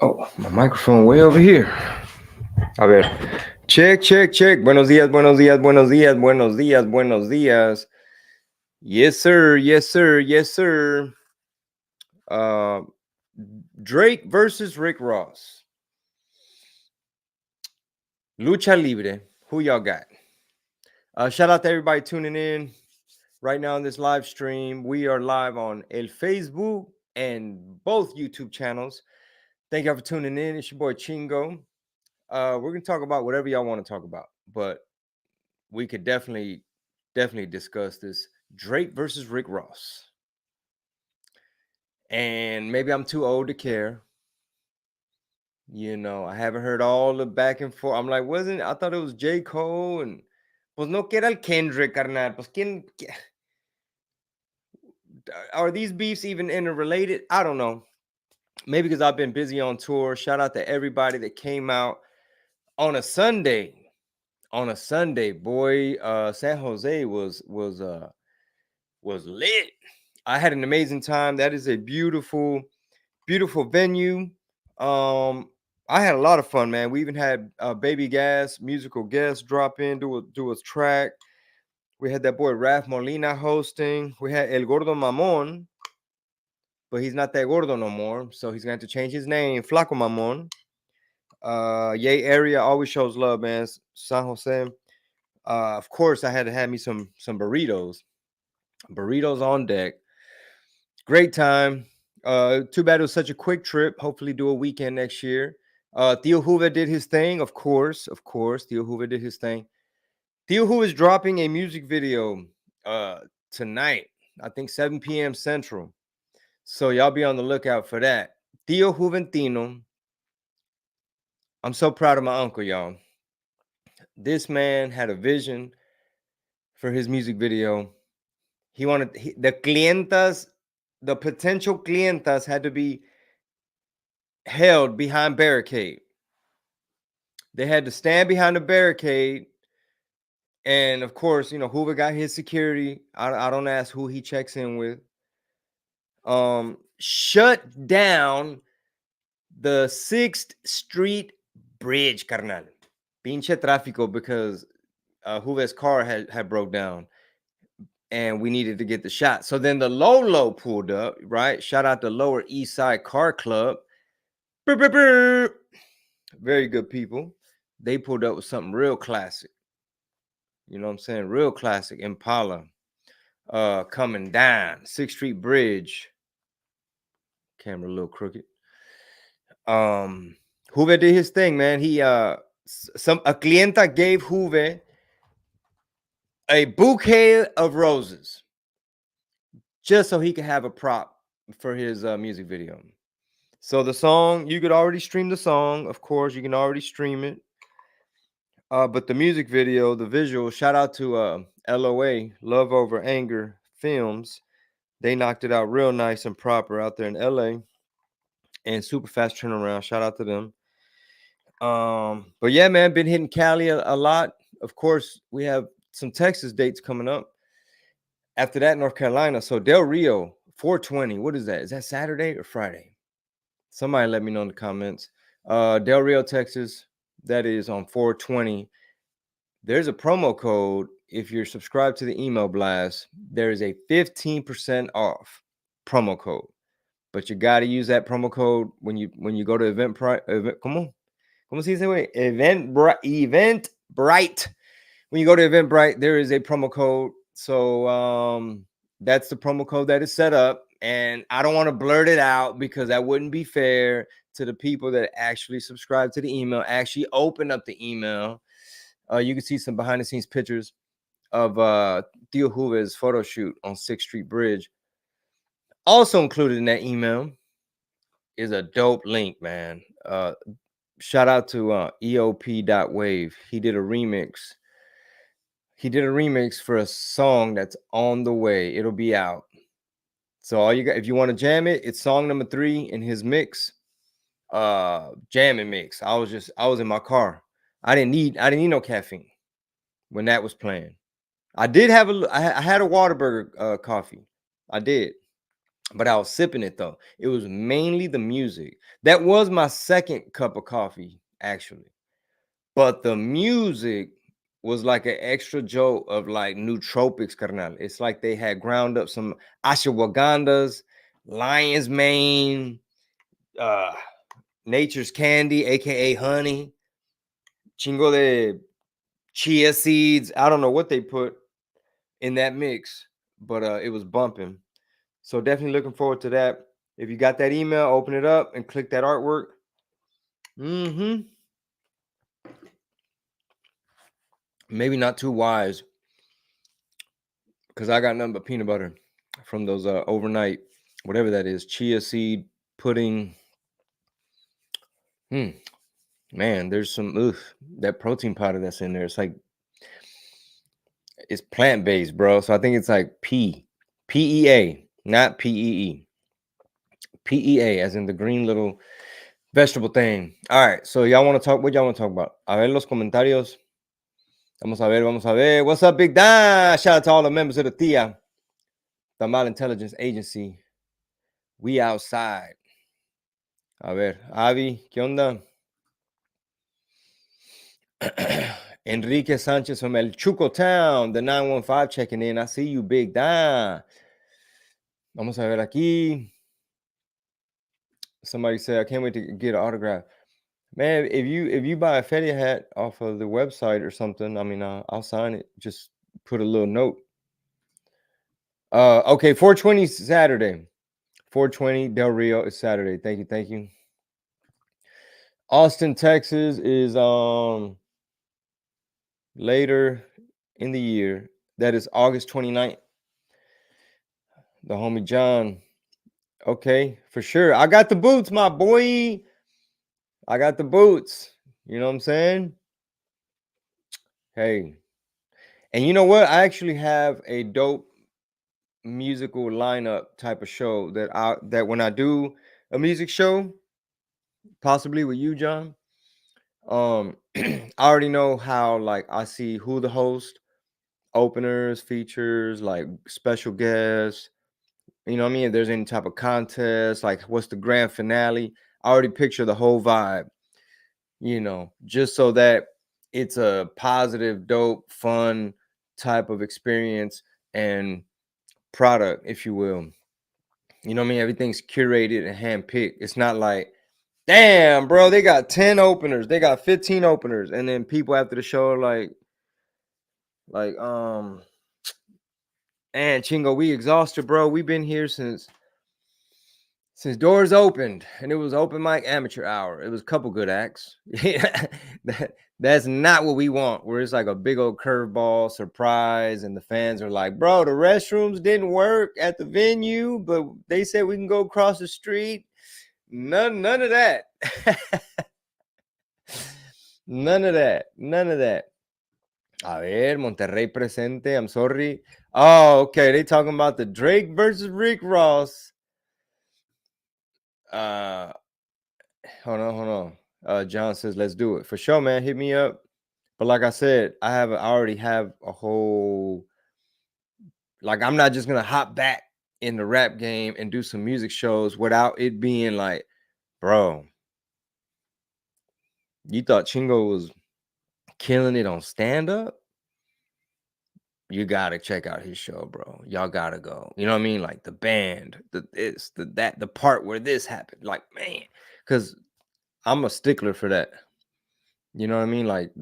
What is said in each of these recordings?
Oh, my microphone way over here. A ver. Check, check, check. Buenos días, buenos días, buenos días, buenos días, buenos días. Yes, sir. Yes, sir. Yes, sir. Uh, Drake versus Rick Ross. Lucha Libre. Who y'all got? Shout out to everybody tuning in right now on this live stream. We are live on El Facebook and both YouTube channels. Thank y'all for tuning in. It's your boy Chingo. We're gonna talk about whatever y'all want to talk about, but we could definitely discuss this Drake versus Rick Ross. And maybe I'm too old to care. You know, I haven't heard all the back and forth. I'm like, I thought it was J. Cole and pues no que era el Kendrick, carnal. Pues are these beefs even interrelated? I don't know. Maybe because I've been busy on tour. Shout out to everybody that came out on a Sunday. On a Sunday, boy, San Jose was lit. I had an amazing time. That is a beautiful, beautiful venue. I had a lot of fun, man. We even had Baby Gas musical guests drop in, do a track. We had that boy Raf Molina hosting. We had El Gordo Mamon, but he's not that gordo no more, so he's gonna have to change his name, Flaco Mamon. Yay area always shows love, man. San Jose. Of course, I had to have me some burritos. Burritos on deck. Great time. Too bad it was such a quick trip. Hopefully do a weekend next year. Theo Hoover did his thing, of course. Theo Hoover did his thing. Theo Hoover is dropping a music video tonight. I think 7 p.m. Central. So y'all be on the lookout for that. Theo Juventino. I'm so proud of my uncle, y'all. This man had a vision for his music video. He wanted the potential clientas had to be held behind barricade. They had to stand behind the barricade. And of course, you know, Hoover got his security. I don't ask who he checks in with. Shut down the 6th Street Bridge, carnal. Pinche tráfico, because Hoover's car had broke down. And we needed to get the shot. So then the Lolo pulled up, right? Shout out to Lower East Side Car Club. Brr, brr, brr. Very good people. They pulled up with something real classic. You know what I'm saying? Real classic. Impala. Coming down. 6th Street Bridge. Camera a little crooked. Hoover did his thing, man. He a clienta gave Hoover a bouquet of roses just so he could have a prop for his music video. So the song, you could already stream the song. Of course, you can already stream it. But the music video, the visual, shout out to LOA, Love Over Anger Films. They knocked it out real nice and proper out there in LA. And super fast turnaround. Shout out to them. But yeah, man, been hitting Cali a lot. Of course, we have some Texas dates coming up. After that, North Carolina. So Del Rio, 420. What is that? Is that Saturday or Friday? Somebody let me know in the comments. Del Rio, Texas. That is on 420. There's a promo code. If you're subscribed to the email blast, there is a 15% off promo code. But you got to use that promo code when you go to Eventbrite. ¿Cómo se dice, güey? Eventbrite. When you go to Eventbrite, there is a promo code. So that's the promo code that is set up. And I don't want to blurt it out because that wouldn't be fair to the people that actually subscribe to the email, actually open up the email. You can see some behind the scenes pictures of Theo Hoover's photo shoot on 6th Street Bridge. Also included in that email is a dope link, man. Shout out to EOP.wave. He did a remix. He did a remix for a song that's on the way. It'll be out. So all you got, if you want to jam it, it's song number 3 in his mix. Jamming mix. I was in my car. I didn't need no caffeine when that was playing. I had a Whataburger coffee. I did. but I was sipping it though. It was mainly the music. That was my second cup of coffee, actually. But the music was like an extra jolt of like nootropics, carnal. It's like they had ground up some ashwagandas, lion's mane, uh, nature's candy, aka honey, chingo de chia seeds. I don't know what they put in that mix, but it was bumping. So definitely looking forward to that. If you got that email, open it up and click that artwork. Mm-hmm. Maybe not too wise, because I got nothing but peanut butter from those overnight, whatever that is, chia seed pudding. Man, there's some that protein powder that's in there. It's like it's plant based, bro. So I think it's like PEA, not PEE. PEA, as in the green little vegetable thing. All right, so y'all want to talk? What y'all want to talk about? A ver los comentarios. Vamos a ver, vamos a ver. What's up, Big Dan? Shout out to all the members of the TIA, the Mal Intelligence Agency. We outside. A ver, Avi, ¿qué onda? Enrique Sanchez from El Chuco Town, the 915 checking in. I see you, Big Dan. Vamos a ver aquí. Somebody said, I can't wait to get an autograph. Man, if you buy a Fetty hat off of the website or something, I mean, I'll sign it. Just put a little note. Okay, 420 Saturday. 420 Del Rio is Saturday. Thank you, thank you. Austin, Texas is later in the year. That is August 29th. The homie John. Okay, for sure. I got the boots, my boy. I got the boots. You know what I'm saying? Hey. And you know what? I actually have a dope musical lineup type of show that when I do a music show, possibly with you, John, I already know how like I see who the host, openers, features, like special guests. You know what I mean? If there's any type of contest, like what's the grand finale? I already picture the whole vibe, just so that it's a positive, dope, fun type of experience and product, if you will. You know what I mean? Everything's curated and handpicked. It's not like, damn, bro, they got 10 openers, they got 15 openers, and then people after the show are like, and Chingo, we exhausted, bro. We've been here since doors opened, and it was open mic amateur hour. It was a couple good acts. That's not what we want. Where it's like a big old curveball surprise, and the fans are like, "Bro, the restrooms didn't work at the venue, but they said we can go across the street." None of that. None of that. None of that. A ver, Monterrey presente. I'm sorry. Oh, okay. They talking about the Drake versus Rick Ross. Hold on. John says, let's do it. For sure, man. Hit me up. But like I said, I already have a whole, like, I'm not just gonna hop back in the rap game and do some music shows without it being like, bro, you thought Chingo was killing it on stand-up? You gotta check out his show, bro. Y'all gotta go. You know what I mean? Like the band, the part where this happened. Like, man, because I'm a stickler for that. You know what I mean? Like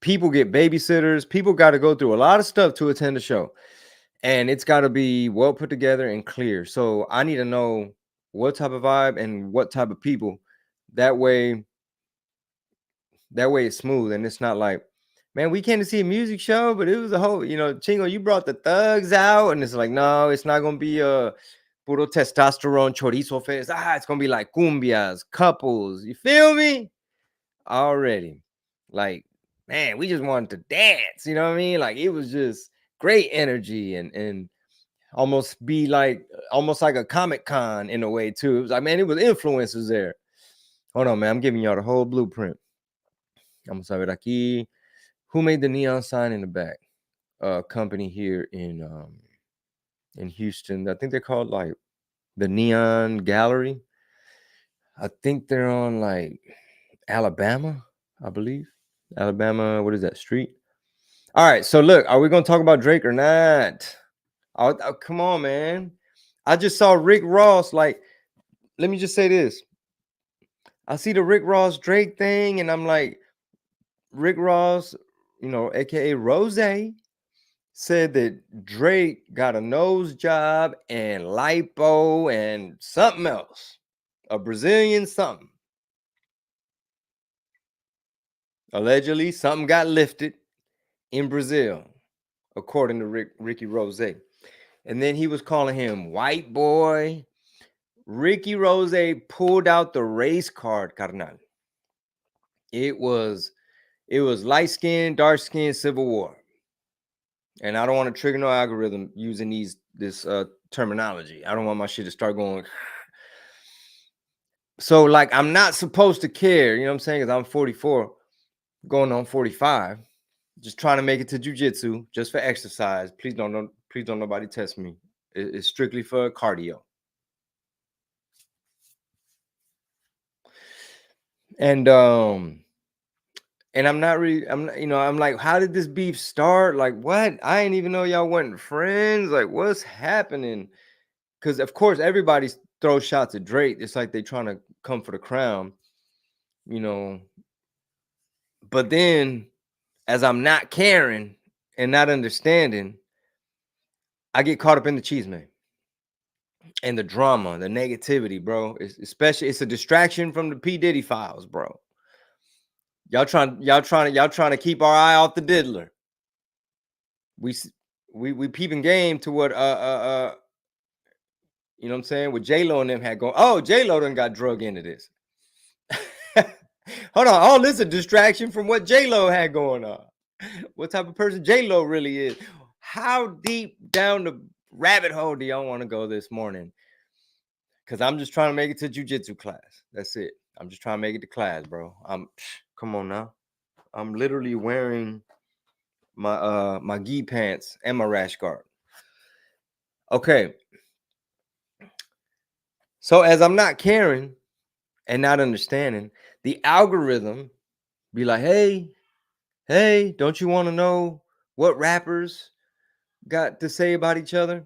people get babysitters. People got to go through a lot of stuff to attend a show, and it's got to be well put together and clear. So I need to know what type of vibe and what type of people. That way it's smooth, and it's not like, man, we came to see a music show, but it was a whole, Chingo, you brought the thugs out, and it's like, no, it's not gonna be a puro testosterone chorizo fest. It's gonna be like cumbias, couples. You feel me? Already, like, man, we just wanted to dance. You know what I mean? Like it was just great energy and almost like a Comic Con in a way too. It was like, man, it was influencers there. Hold on, man, I'm giving y'all the whole blueprint. Vamos a ver aquí. Who made the neon sign in the back? Company here in Houston. I think they're called like the Neon Gallery. I think they're on like Alabama, I believe. Alabama, what is that street? All right, so look, are we gonna talk about Drake or not? Oh, come on, man. I just saw Rick Ross. Like, let me just say this. I see the Rick Ross Drake thing, and I'm like, Rick Ross, aka Rose, said that Drake got a nose job and lipo and something else, a Brazilian something. Allegedly, something got lifted in Brazil, according to Ricky Rose. And then he was calling him white boy. Ricky Rose pulled out the race card, carnal. It was light skin, dark skin, Civil War. And I don't want to trigger no algorithm using this terminology. I don't want my shit to start going. So, like, I'm not supposed to care, you know what I'm saying? Because I'm 44, going on 45, just trying to make it to jiu-jitsu just for exercise. Please don't nobody test me. It's strictly for cardio. And I'm not really, I'm like, how did this beef start? Like, what? I didn't even know y'all weren't friends. Like, what's happening? Because of course everybody throws shots at Drake. It's like they trying to come for the crown, you know. But then, as I'm not caring and not understanding, I get caught up in the cheese, man, and the drama, the negativity, bro. It's a distraction from the P Diddy files, bro. Y'all trying to keep our eye off the diddler. We peeping game to what you know what I'm saying, what J-Lo and them had going. Oh, J-Lo done got drug into this. Hold on, all this a distraction from what J-Lo had going on. What type of person J-Lo really is. How deep down the rabbit hole do y'all want to go this morning? Because I'm just trying to make it to jiu-jitsu class. That's it. I'm just trying to make it to class, bro. Come on now. I'm literally wearing my gi pants and my rash guard. Okay. So as I'm not caring and not understanding, the algorithm be like, hey, don't you want to know what rappers got to say about each other?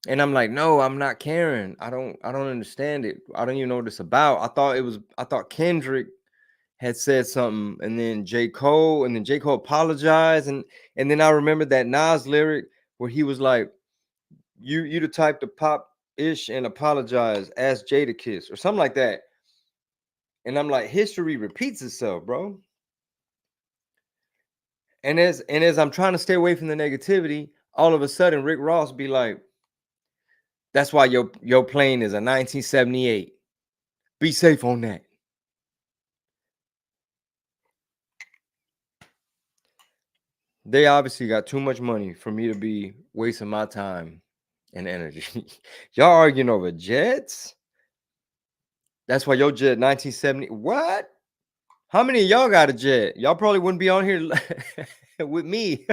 And I'm like, no, I'm not caring. I don't understand it. I don't even know what it's about. I thought Kendrick had said something, and then J. Cole apologized, and then I remember that Nas lyric where he was like, you the type to pop ish and apologize, ask Jay to kiss, or something like that. And I'm like, history repeats itself, bro. And as I'm trying to stay away from the negativity, all of a sudden Rick Ross be like, that's why your plane is a 1978. Be safe on that. They obviously got too much money for me to be wasting my time and energy. Y'all arguing over jets? That's why your jet 1970. What? How many of y'all got a jet? Y'all probably wouldn't be on here with me.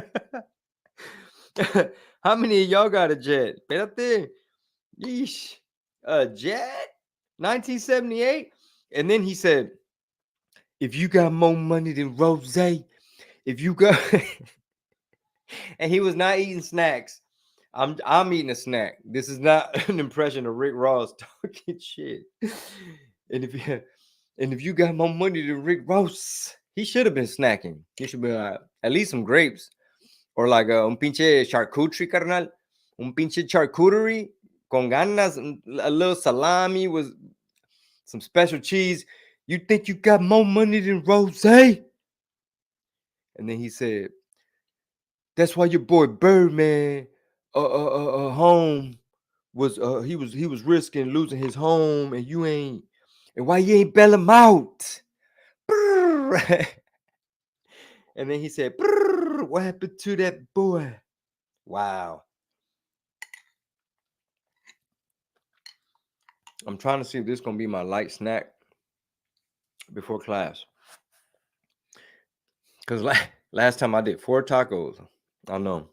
How many of y'all got a jet? Espérate. Yeesh. A jet? 1978? And then he said, if you got more money than Rose, if you got and he was not eating snacks. I'm eating a snack. This is not an impression of Rick Ross talking shit. And if you got more money than Rick Ross, he should have been snacking. He should be at least some grapes or like un pinche charcuterie, carnal. Un pinche charcuterie con ganas, a little salami with some special cheese. You think you got more money than Rose? And then he said, that's why your boy Birdman home was he was risking losing his home, and you ain't, and why you ain't bail him out? And then he said, what happened to that boy? Wow. I'm trying to see if this is gonna be my light snack before class. Because last time I did 4 tacos. I know.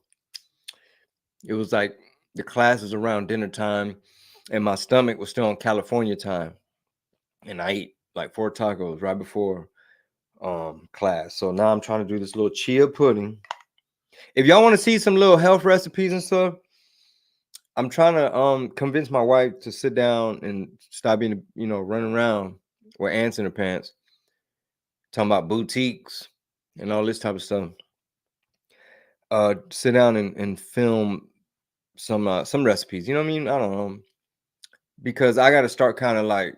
It was like the class is around dinner time. and my stomach was still on California time, and I ate like 4 tacos right before class. So now I'm trying to do this little chia pudding. If y'all want to see some little health recipes and stuff, I'm trying to convince my wife to sit down and stop being, running around with ants in her pants, talking about boutiques and all this type of stuff. Sit down and film some recipes. You know what I mean? I don't know, because I got to start kind of like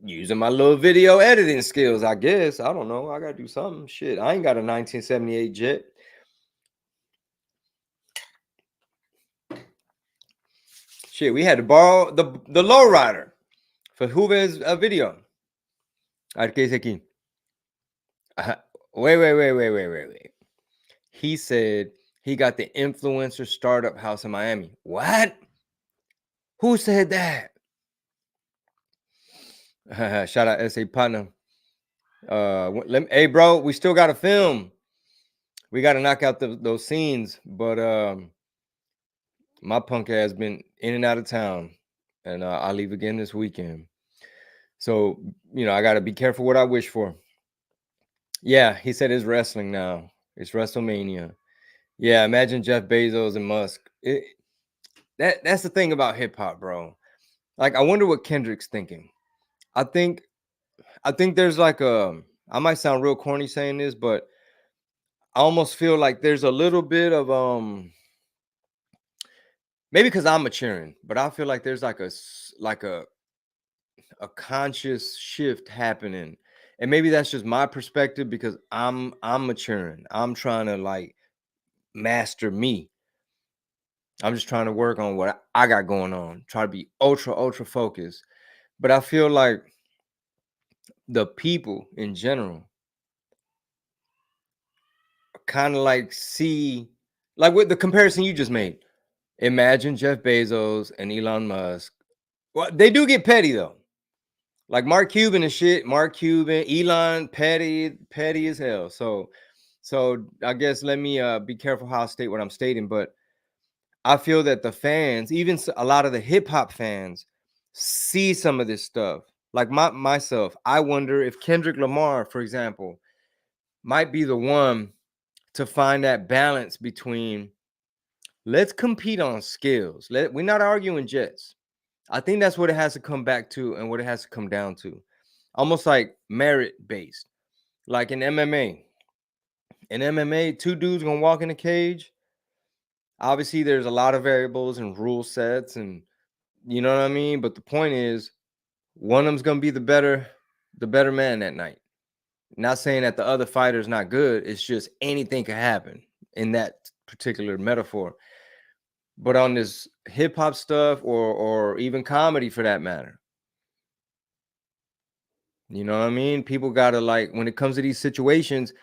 using my little video editing skills, I guess. I don't know. I got to do something. Shit, I ain't got a 1978 jet. Shit, we had to borrow the lowrider for Juve's video. ¿Qué dice aquí? Wait. He said he got the influencer startup house in Miami. What? Who said that? Shout out SA Partner. Hey, bro, we still got to film. We got to knock out those scenes, but my punk ass been in and out of town, and I'll leave again this weekend. So, I got to be careful what I wish for. Yeah, he said it's wrestling now. It's WrestleMania. Yeah, imagine Jeff Bezos and Musk. That's the thing about hip hop, bro. Like, I wonder what Kendrick's thinking. I think there's like I might sound real corny saying this, but I almost feel like there's a little bit of maybe because I'm maturing, but I feel like there's like a conscious shift happening, and maybe that's just my perspective because I'm maturing. I'm trying to like master me. I'm just trying to work on what I got going on, try to be ultra focused. But I feel like the people in general kind of like see, like with the comparison you just made. Imagine Jeff Bezos and Elon Musk. Well, they do get petty though. Like Mark Cuban and shit. Mark Cuban, Elon, petty as hell. So I guess let me be careful how I state what I'm stating, but I feel that the fans, even a lot of the hip hop fans, see some of this stuff. Like myself, I wonder if Kendrick Lamar, for example, might be the one to find that balance between let's compete on skills. We're not arguing jets. I think that's what it has to come back to and what it has to come down to. Almost like merit based. Like in MMA. In MMA, 2 dudes gonna walk in a cage. Obviously, there's a lot of variables and rule sets, and you know what I mean? But the point is, one of them's gonna be the better man that night. Not saying that the other fighter's not good, it's just anything could happen in that particular metaphor. But on this hip hop stuff or even comedy for that matter, you know what I mean? People gotta like, when it comes to these situations,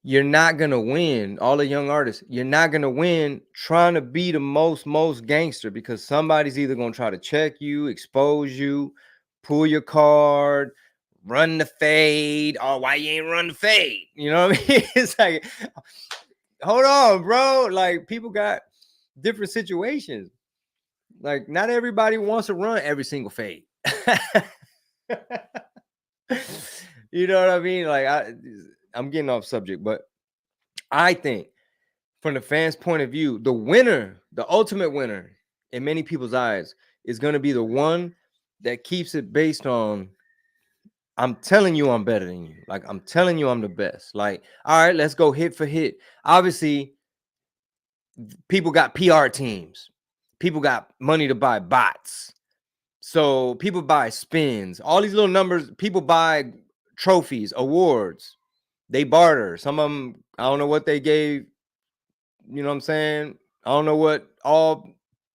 you're not gonna win. All the young artists, you're not gonna win trying to be the most gangster, because somebody's either gonna try to check you, expose you, pull your card, run the fade. Oh, why you ain't run the fade? You know what I mean? It's like, hold on, bro. Like, people got different situations. Like, not everybody wants to run every single fade. You know what I mean? Like, I'm getting off subject, but I think from the fans' point of view, the winner, the ultimate winner in many people's eyes, is going to be the one that keeps it based on, I'm telling you I'm better than you. Like, I'm telling you I'm the best. Like, all right, let's go hit for hit. Obviously, people got PR teams. People got money to buy bots. So people buy spins. All these little numbers, people buy trophies, awards. They barter. Some of them, I don't know what they gave. You know what I'm saying? I don't know what all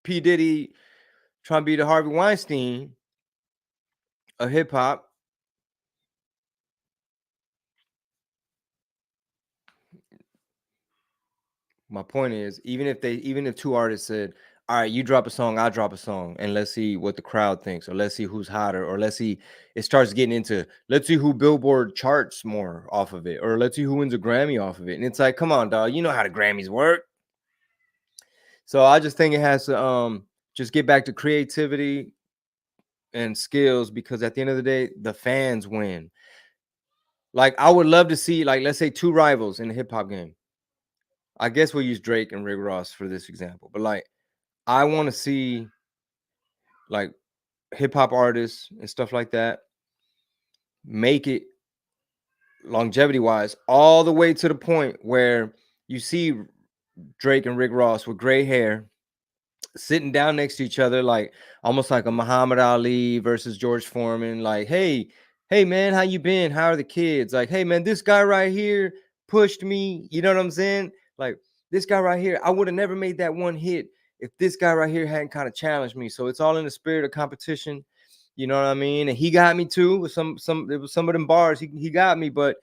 P. Diddy trying to be the Harvey Weinstein of hip hop. My point is, even if 2 artists said, all right, you drop a song, I drop a song, and let's see what the crowd thinks, or let's see who's hotter, or let's see, it starts getting into, let's see who Billboard charts more off of it, or let's see who wins a Grammy off of it. And it's like, come on, dog, you know how the Grammys work. So I just think it has to just get back to creativity and skills, because at the end of the day, the fans win. Like, I would love to see, like, let's say 2 rivals in the hip hop game. I guess we'll use Drake and Rick Ross for this example, but like, I want to see like hip hop artists and stuff like that make it longevity wise all the way to the point where you see Drake and Rick Ross with gray hair sitting down next to each other, like almost like a Muhammad Ali versus George Foreman. Like, hey man, how you been? How are the kids? Like, hey man, this guy right here pushed me. You know what I'm saying? Like, this guy right here, I would have never made that one hit if this guy right here hadn't kind of challenged me. So it's all in the spirit of competition. You know what I mean? And he got me too with some it was some of them bars. He got me, but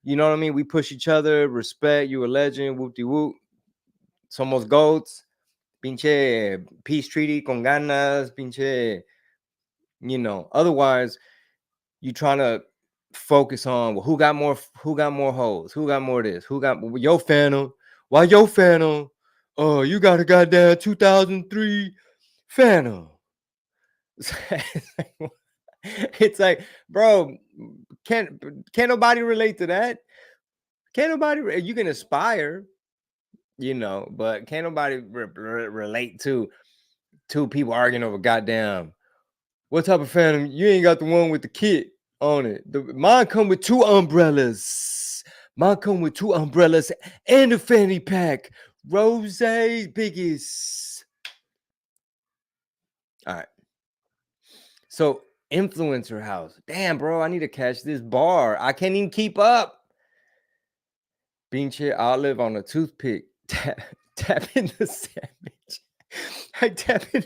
you know what I mean? We push each other, respect, you a legend, whoop de whoop. Somos goats. Pinche peace treaty con ganas, pinche, you know. Otherwise, you trying to focus on, well, who got more hoes, who got more this, who got your Phantom, why your Phantom? Oh, you got a goddamn 2003 Phantom. It's like, bro, can't nobody relate to that? Can't nobody, you can aspire, you know, but can't nobody relate to 2 people arguing over goddamn what type of Phantom. You ain't got the one with the kit on it. Mine come with 2 umbrellas. Mine come with 2 umbrellas and a fanny pack. Rose's biggest. All right. So influencer house. Damn, bro, I need to catch this bar. I can't even keep up. Bean chair olive on a toothpick. Tap in the sandwich. I tap in.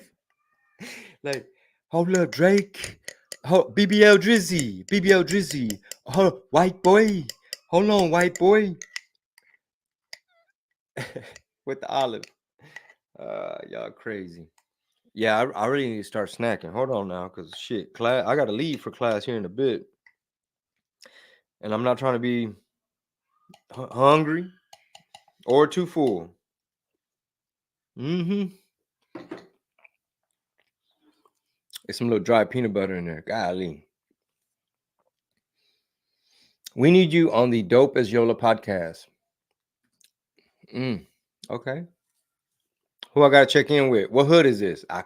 Like, hold up, Drake. BBL Drizzy. White boy. Hold on, white boy. With the olive. Y'all crazy. Yeah, I really need to start snacking. Hold on now, because shit, class. I gotta leave for class here in a bit. And I'm not trying to be hungry or too full. Mm-hmm. There's some little dry peanut butter in there. Golly. We need you on the Dope as Yola podcast. Okay. Who I gotta check in with? What hood is this? I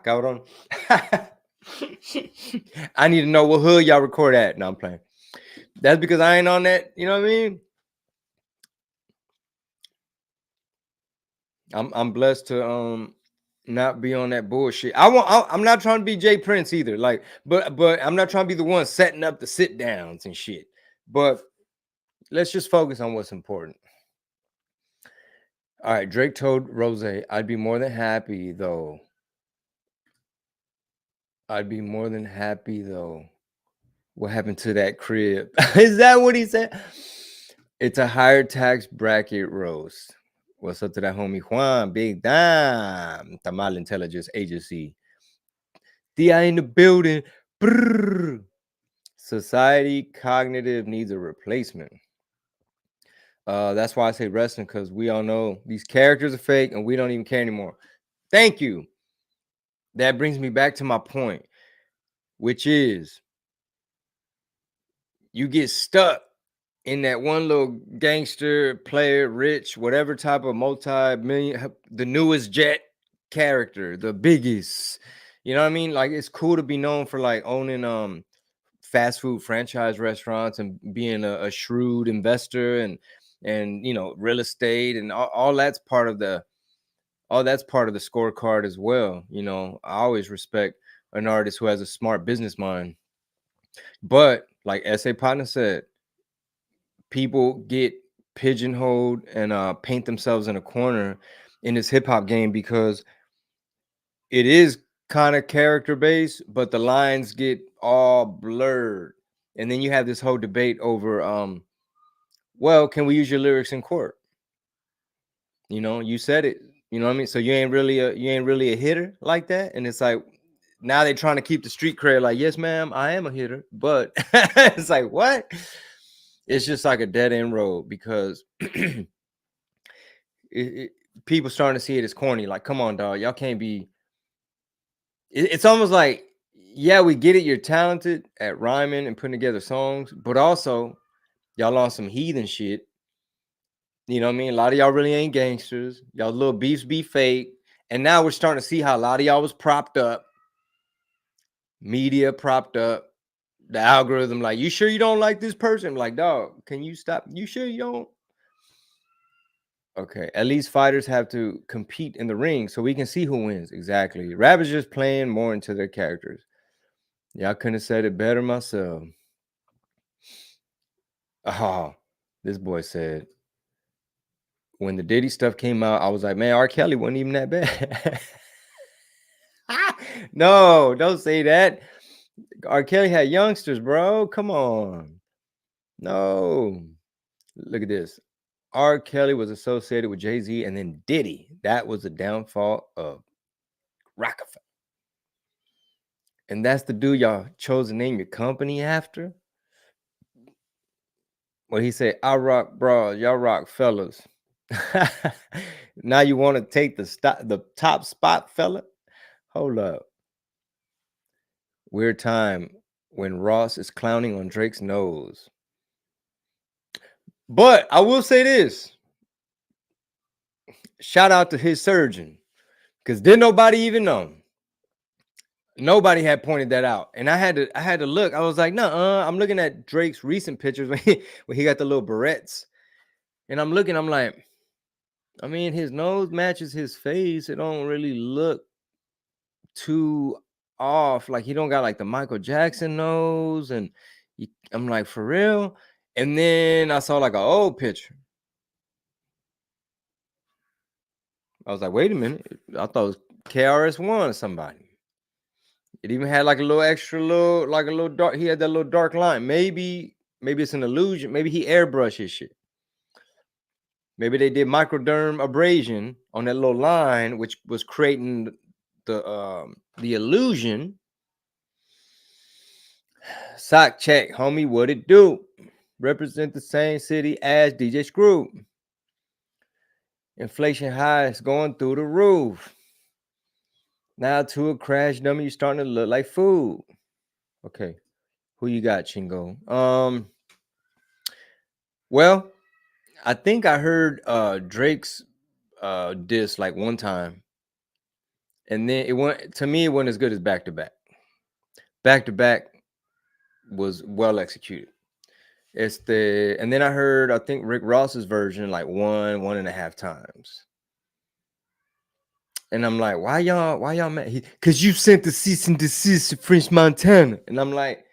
need to know what hood y'all record at. No, I'm playing. That's because I ain't on that. You know what I mean? I'm blessed to not be on that bullshit. I'm not trying to be Jay Prince either. Like, but I'm not trying to be the one setting up the sit downs and shit. But let's just focus on what's important. All right, Drake told Rose, I'd be more than happy though. What happened to that crib? Is that what he said? It's a higher tax bracket roast. What's up to that homie Juan? Big damn. Tamal Intelligence Agency. DI in the building. Brrr. Society cognitive needs a replacement. That's why I say wrestling, because we all know these characters are fake and we don't even care anymore. Thank you. That brings me back to my point, which is you get stuck in that one little gangster, player, rich, whatever type of multi-million, the newest jet character, the biggest. You know what I mean? Like, it's cool to be known for like owning fast food franchise restaurants and being a shrewd investor and you know, real estate and all that's part of the scorecard as well. You know, I always respect an artist who has a smart business mind. But like S.A. Partner said, people get pigeonholed and paint themselves in a corner in this hip hop game because it is kind of character based, but the lines get all blurred. And then you have this whole debate over well, can we use your lyrics in court? You know, you said it, you know what I mean? So you ain't really a hitter like that. And it's like now they're trying to keep the street cred like, yes, ma'am, I am a hitter. But it's like, what? It's just like a dead end road because people starting to see it as corny. Like, come on, dog, y'all can't be it's almost like, yeah, we get it. You're talented at rhyming and putting together songs, but also y'all on some heathen shit. You know what I mean? A lot of y'all really ain't gangsters. Y'all little beefs be fake. And now we're starting to see how a lot of y'all was propped up, media propped up, the algorithm. Like, you sure you don't like this person? I'm like, dog, can you stop? You sure you don't? Okay, at least fighters have to compete in the ring so we can see who wins. Exactly. Rappers just playing more into their characters. Yeah, I couldn't have said it better myself. Oh, this boy said, when the Diddy stuff came out, I was like, man, R. Kelly wasn't even that bad. No, don't say that. R. Kelly had youngsters, bro. Come on. No. Look at this. R. Kelly was associated with Jay-Z and then Diddy. That was the downfall of Rockefeller. And that's the dude y'all chose to name your company after? Well, he said, I rock bras, y'all rock fellas. Now you want to take the top spot, fella? Hold up. Weird time when Ross is clowning on Drake's nose. But I will say this. Shout out to his surgeon. Because didn't nobody even know. Nobody had pointed that out. And I had to look. I was like, no, I'm looking at Drake's recent pictures when he got the little barrettes. And I'm looking, I'm like, I mean, his nose matches his face. It don't really look too off. Like, he don't got like the Michael Jackson nose. And I'm like, for real? And then I saw like an old picture. I was like, wait a minute. I thought it was KRS-One or somebody. It even had like a little extra like a little dark. He had that little dark line. Maybe it's an illusion. Maybe he airbrushed his shit. Maybe they did microderm abrasion on that little line, which was creating the illusion. Sock check, homie. What it do? Represent the same city as DJ Screw. Inflation high is going through the roof. Now to a crash dummy, you're starting to look like food. Okay. Who you got, Chingo? Well, I think I heard Drake's diss like one time. And then it wasn't as good as back to back. Back to back was well executed. And then I heard, I think, Rick Ross's version like 1.5 times. And I'm like, why y'all mad? Because you sent the cease and desist to French Montana. And I'm like,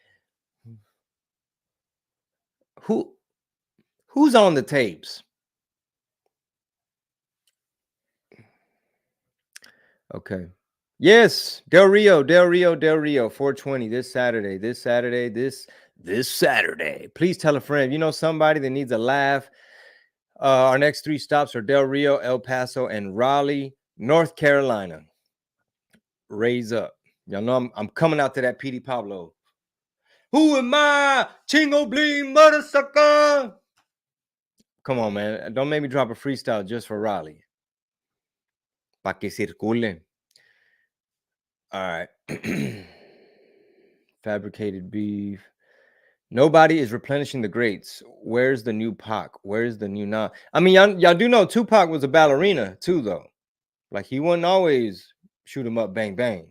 who's on the tapes? Okay. Yes, Del Rio, 420 this Saturday. This Saturday. Please tell a friend. You know somebody that needs a laugh. Our next 3 stops are Del Rio, El Paso, and Raleigh, North Carolina. Raise up. Y'all know I'm coming out to that PD Pablo. Who am I? Chingo Bling, mother sucker. Come on, man. Don't make me drop a freestyle just for Raleigh. Pa' que circule. All right. Fabricated beef. Nobody is replenishing the greats. Where's the new Pac? Where's the new Nas? I mean, y'all do know Tupac was a ballerina too, though. Like, he wasn't always shoot 'em up, bang, bang.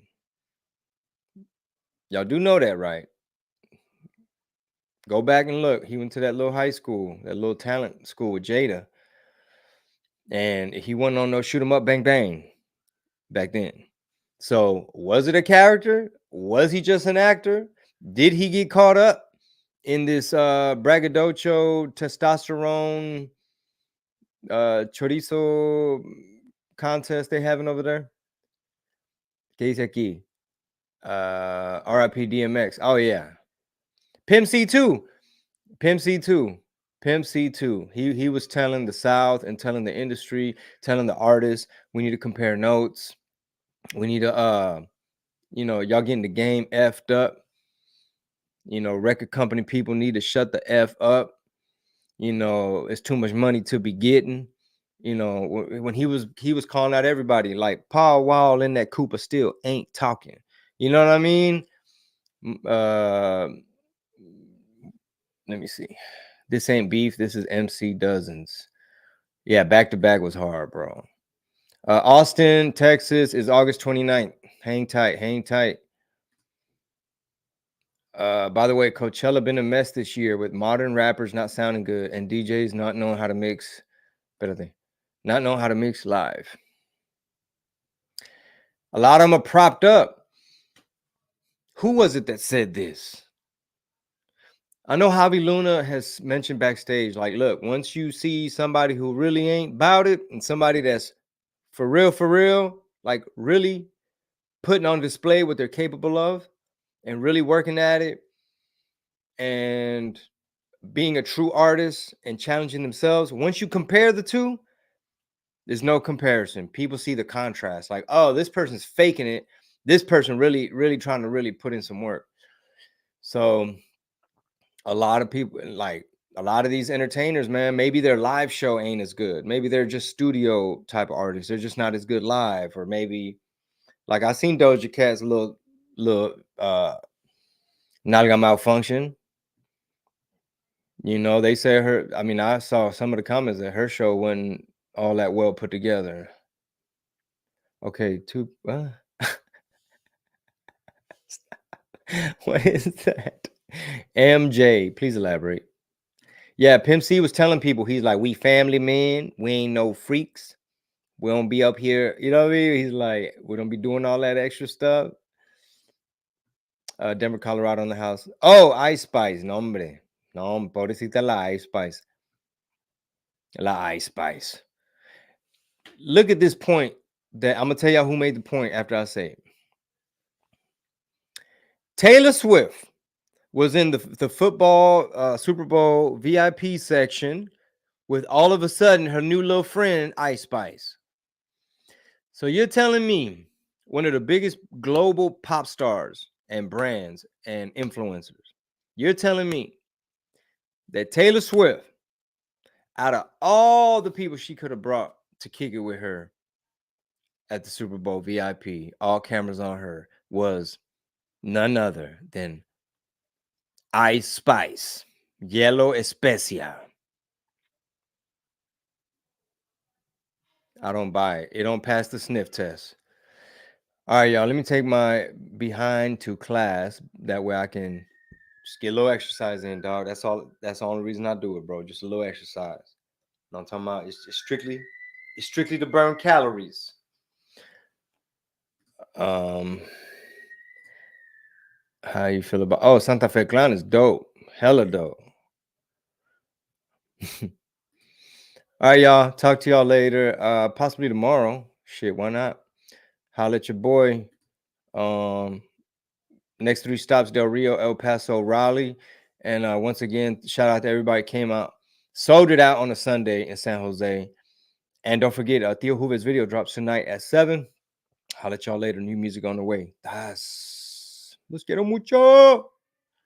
Y'all do know that, right? Go back and look. He went to that little high school, that little talent school with Jada. And he wasn't on no shoot 'em up, bang, bang back then. So was it a character? Was he just an actor? Did he get caught up in this braggadocio testosterone chorizo contest they having over there? ¿Qué dice aquí? RIP DMX. Oh yeah. Pimp C2. He was telling the South and telling the industry, telling the artists, we need to compare notes. We need to y'all getting the game effed up. Record company people need to shut the F up. It's too much money to be getting. When he was calling out everybody, like Paul Wall in that Cooper still ain't talking. You know what I mean? Let me see. This ain't beef. This is MC Dozens. Yeah, back to back was hard, bro. Austin, Texas is August 29th. Hang tight, hang tight. By the way, Coachella been a mess this year with modern rappers not sounding good and DJs not knowing how to mix. Better thing, not knowing how to mix live. A lot of them are propped up. Who was it that said this? I know Javi Luna has mentioned backstage, like, look, once you see somebody who really ain't about it and somebody that's for real, like really putting on display what they're capable of and really working at it and being a true artist and challenging themselves, once you compare the two, there's no comparison. People see the contrast, like, oh, this person's faking it. This person really trying to really put in some work. So a lot of people, like a lot of these entertainers, man, maybe their live show ain't as good. Maybe they're just studio type of artists. They're just not as good live. Or maybe like I seen Doja Cat's little nalga malfunction. You know, they say her, I mean, I saw some of the comments that her show wasn't all that well put together. Okay, what is that? MJ, please elaborate. Yeah, Pimp C was telling people, he's like, we family men, we ain't no freaks. We don't be up here, you know what I mean? He's like, we don't be doing all that extra stuff. Denver, Colorado on the house. Oh, Ice Spice, no hombre. No, pobrecita la Ice Spice. La Ice Spice. Look at this point that I'm gonna tell y'all who made the point after I say it. Taylor Swift was in the football Super Bowl VIP section with all of a sudden her new little friend Ice Spice. So you're telling me one of the biggest global pop stars and brands and influencers, you're telling me that Taylor Swift, out of all the people she could have brought to kick it with her at the Super Bowl VIP, all cameras on her, was none other than Ice Spice, Yellow Especia. I don't buy it. It don't pass the sniff test. All right, y'all. Let me take my behind to class. That way I can just get a little exercise in, dog. That's all. That's the only reason I do it, bro. Just a little exercise. You know what I'm talking about? It's strictly to burn calories. How you feel about? Oh, Santa Fe Clown is dope. Hella dope. All right, y'all. Talk to y'all later. Possibly tomorrow. Shit, why not? Holla at your boy. Next 3 stops: Del Rio, El Paso, Raleigh. And once again, shout out to everybody came out. Sold it out on a Sunday in San Jose. And don't forget, Theo Hoover's video drops tonight at 7. Holla at y'all later. New music on the way. Let's get mucho.